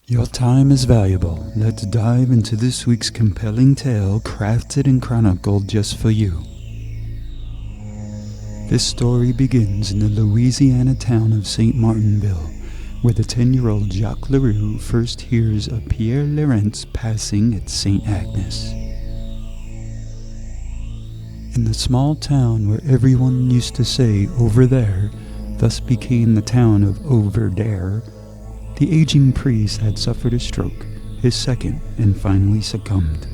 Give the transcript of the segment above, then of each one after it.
Your time is valuable. Let's dive into this week's compelling tale, crafted and chronicled just for you. This story begins in the Louisiana town of St. Martinville, where the 10-year-old Jacques Leroux first hears of Pierre Laurent's passing at St. Agnes. In the small town where everyone used to say over there, thus became the town of over there, the aging priest had suffered a stroke, his second, and finally succumbed.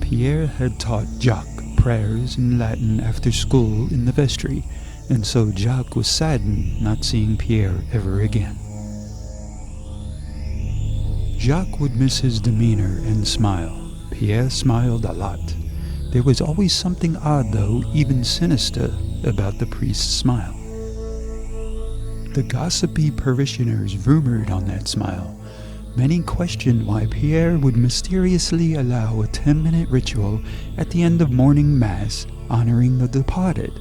Pierre had taught Jacques prayers in Latin after school in the vestry, and so Jacques was saddened not seeing Pierre ever again. Jacques would miss his demeanor and smile. Pierre smiled a lot. There was always something odd, though, even sinister, about the priest's smile. The gossipy parishioners rumored on that smile. Many questioned why Pierre would mysteriously allow a 10-minute ritual at the end of morning mass honoring the departed,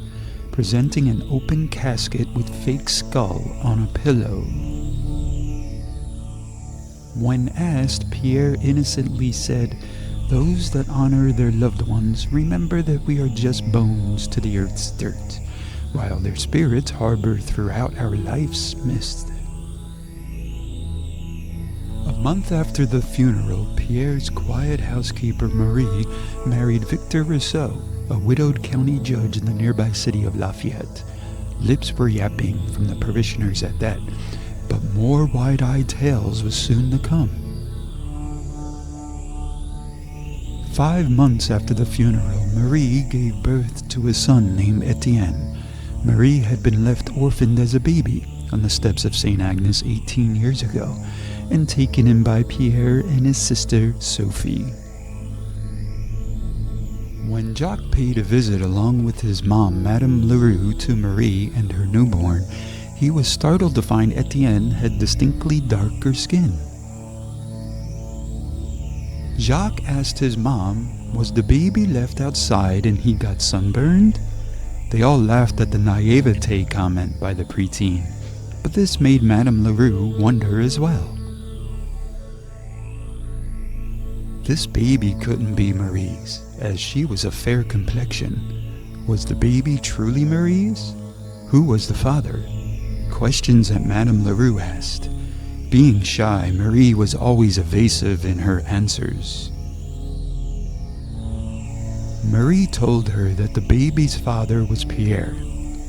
presenting an open casket with fake skull on a pillow. When asked, Pierre innocently said, "Those that honor their loved ones remember that we are just bones to the earth's dirt, while their spirits harbor throughout our life's mist." A month after the funeral, Pierre's quiet housekeeper Marie married Victor Rousseau, a widowed county judge in the nearby city of Lafayette. Lips were yapping from the parishioners at that, but more wide-eyed tales was soon to come. 5 months after the funeral, Marie gave birth to a son named Etienne. Marie had been left orphaned as a baby on the steps of St. Agnes 18 years ago, and taken in by Pierre and his sister Sophie. When Jacques paid a visit along with his mom, Madame Leroux, to Marie and her newborn, he was startled to find Etienne had distinctly darker skin. Jacques asked his mom, was the baby left outside and he got sunburned? They all laughed at the naivete comment by the preteen, but this made Madame Leroux wonder as well. This baby couldn't be Marie's, as she was a fair complexion. Was the baby truly Marie's? Who was the father? Questions that Madame Leroux asked. Being shy, Marie was always evasive in her answers. Marie told her that the baby's father was Pierre.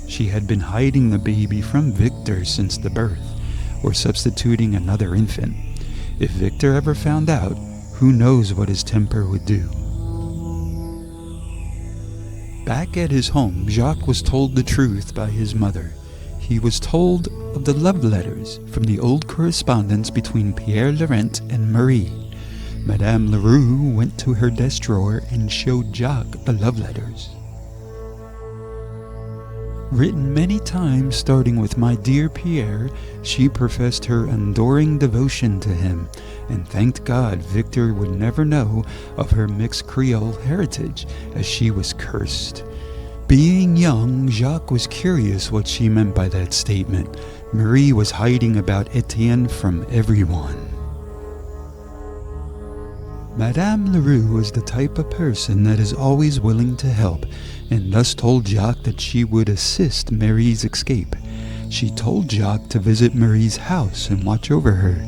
She had been hiding the baby from Victor since the birth, or substituting another infant. If Victor ever found out, who knows what his temper would do. Back at his home, Jacques was told the truth by his mother. He was told of the love letters from the old correspondence between Pierre Laurent and Marie. Madame Leroux went to her desk drawer and showed Jacques the love letters. Written many times starting with "My dear Pierre," she professed her adoring devotion to him and thanked God Victor would never know of her mixed Creole heritage, as she was cursed. Being young, Jacques was curious what she meant by that statement. Marie was hiding about Etienne from everyone. Madame Leroux was the type of person that is always willing to help, and thus told Jacques that she would assist Marie's escape. She told Jacques to visit Marie's house and watch over her.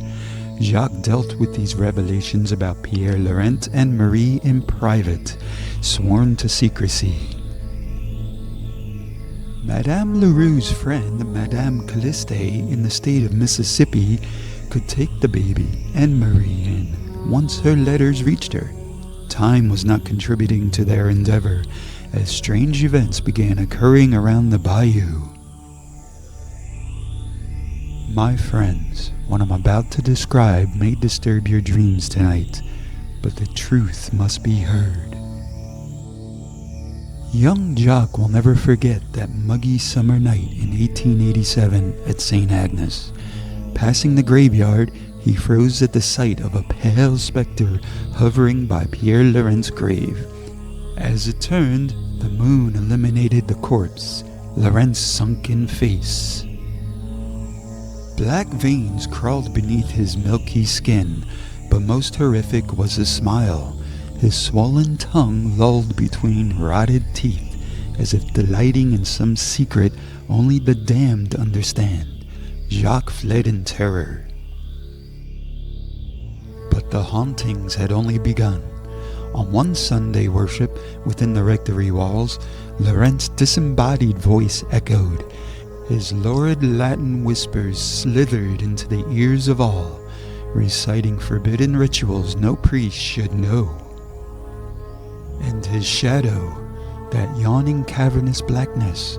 Jacques dealt with these revelations about Pierre Laurent and Marie in private, sworn to secrecy. Madame Leroux's friend, Madame Calliste, in the state of Mississippi, could take the baby and Marie in once her letters reached her. Time was not contributing to their endeavor, as strange events began occurring around the Bayou. My friends, what I'm about to describe may disturb your dreams tonight, but the truth must be heard. Young Jacques will never forget that muggy summer night in 1887 at St. Agnes. Passing the graveyard, he froze at the sight of a pale specter hovering by Pierre Laurent's grave. As it turned, the moon illuminated the corpse, Laurent's sunken face. Black veins crawled beneath his milky skin, but most horrific was his smile. His swollen tongue lolled between rotted teeth, as if delighting in some secret only the damned understand. Jacques fled in terror. But the hauntings had only begun. On one Sunday worship within the rectory walls, Laurent's disembodied voice echoed. His lurid Latin whispers slithered into the ears of all, reciting forbidden rituals no priest should know. And his shadow, that yawning cavernous blackness,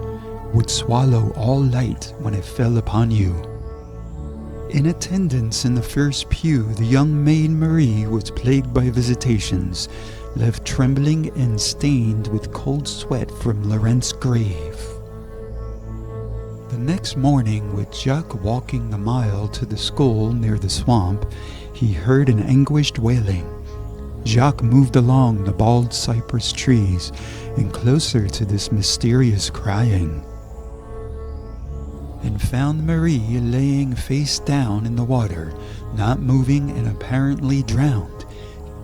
would swallow all light when it fell upon you. In attendance in the first pew, the young maid Marie was plagued by visitations, left trembling and stained with cold sweat from Laurent's grave. The next morning, with Jacques walking the mile to the school near the swamp, he heard an anguished wailing. Jacques moved along the bald cypress trees and closer to this mysterious crying, and found Marie laying face down in the water, not moving and apparently drowned.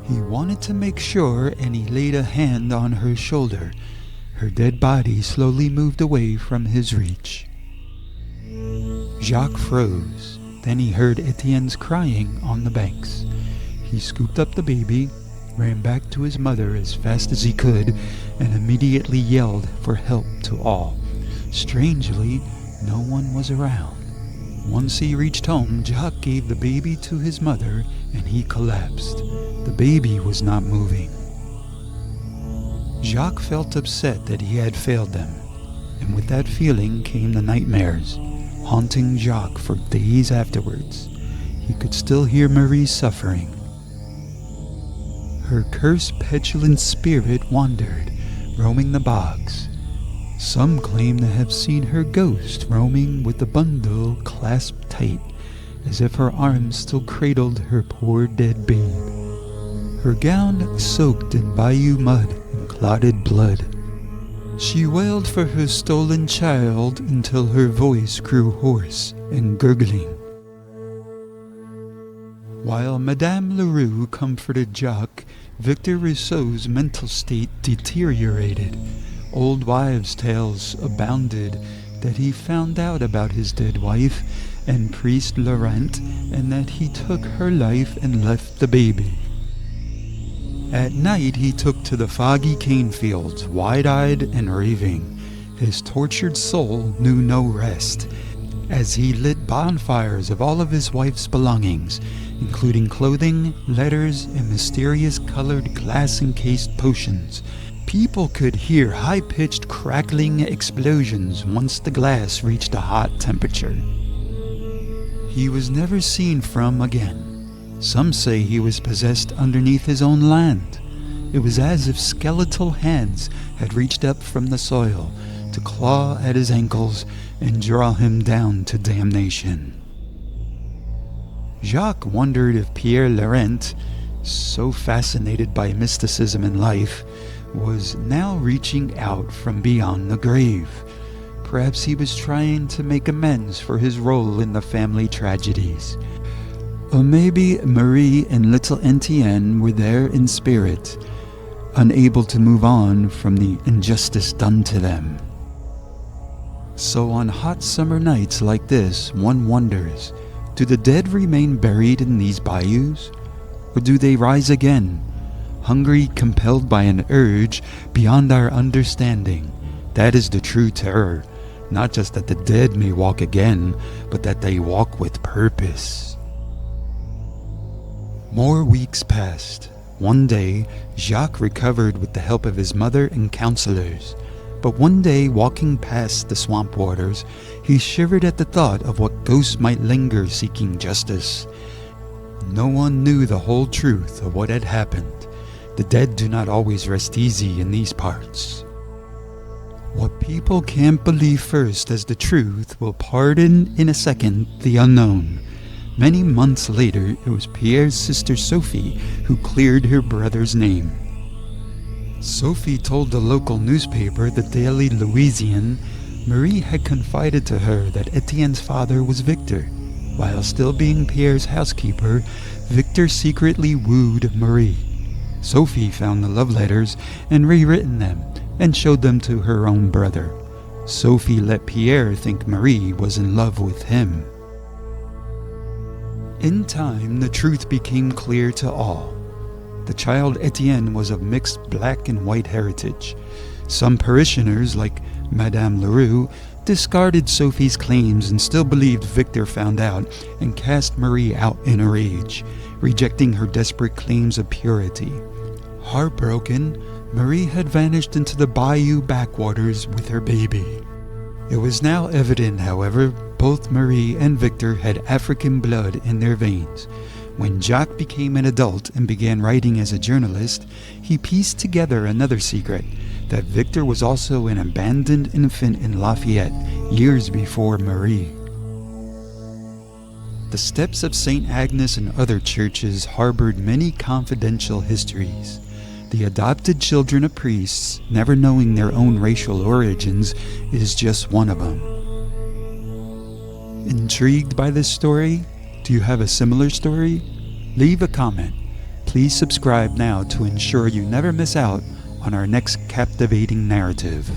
He wanted to make sure, and he laid a hand on her shoulder. Her dead body slowly moved away from his reach. Jacques froze. Then he heard Etienne's crying on the banks. He scooped up the baby, ran back to his mother as fast as he could, and immediately yelled for help to all. Strangely, no one was around. Once he reached home, Jacques gave the baby to his mother, and he collapsed. The baby was not moving. Jacques felt upset that he had failed them, and with that feeling came the nightmares, haunting Jacques for days afterwards. He could still hear Marie suffering. Her cursed, petulant spirit wandered, roaming the bogs. Some claim to have seen her ghost roaming with the bundle clasped tight, as if her arms still cradled her poor dead babe. Her gown soaked in Bayou mud and clotted blood. She wailed for her stolen child until her voice grew hoarse and gurgling. While Madame Leroux comforted Jacques, Victor Rousseau's mental state deteriorated. Old wives' tales abounded that he found out about his dead wife and priest Laurent, and that he took her life and left the baby. At night he took to the foggy cane fields, wide-eyed and raving. His tortured soul knew no rest, as he lit bonfires of all of his wife's belongings, including clothing, letters, and mysterious colored glass-encased potions. People could hear high-pitched crackling explosions once the glass reached a hot temperature. He was never seen from again. Some say he was possessed underneath his own land. It was as if skeletal hands had reached up from the soil to claw at his ankles and draw him down to damnation. Jacques wondered if Pierre Laurent, so fascinated by mysticism in life, was now reaching out from beyond the grave. Perhaps he was trying to make amends for his role in the family tragedies. Or maybe Marie and little Etienne were there in spirit, unable to move on from the injustice done to them. So on hot summer nights like this, one wonders, do the dead remain buried in these bayous? Or do they rise again, hungry, compelled by an urge beyond our understanding? That is the true terror, not just that the dead may walk again, but that they walk with purpose. More weeks passed. One day, Jacques recovered with the help of his mother and counselors. But one day, walking past the swamp waters, he shivered at the thought of what ghosts might linger seeking justice. No one knew the whole truth of what had happened. The dead do not always rest easy in these parts. What people can't believe first as the truth will pardon in a second the unknown. Many months later, it was Pierre's sister Sophie who cleared her brother's name. Sophie told the local newspaper, the Daily Louisiana, Marie had confided to her that Etienne's father was Victor. While still being Pierre's housekeeper, Victor secretly wooed Marie. Sophie found the love letters and rewritten them and showed them to her own brother. Sophie let Pierre think Marie was in love with him. In time, the truth became clear to all. The child Etienne was of mixed black and white heritage. Some parishioners, like Madame Leroux, discarded Sophie's claims and still believed Victor found out and cast Marie out in a rage, rejecting her desperate claims of purity. Heartbroken, Marie had vanished into the Bayou backwaters with her baby. It was now evident, however, both Marie and Victor had African blood in their veins. When Jacques became an adult and began writing as a journalist, he pieced together another secret, that Victor was also an abandoned infant in Lafayette years before Marie. The steps of St. Agnes and other churches harbored many confidential histories. The adopted children of priests, never knowing their own racial origins, is just one of them. Intrigued by this story? Do you have a similar story? Leave a comment. Please subscribe now to ensure you never miss out on our next captivating narrative.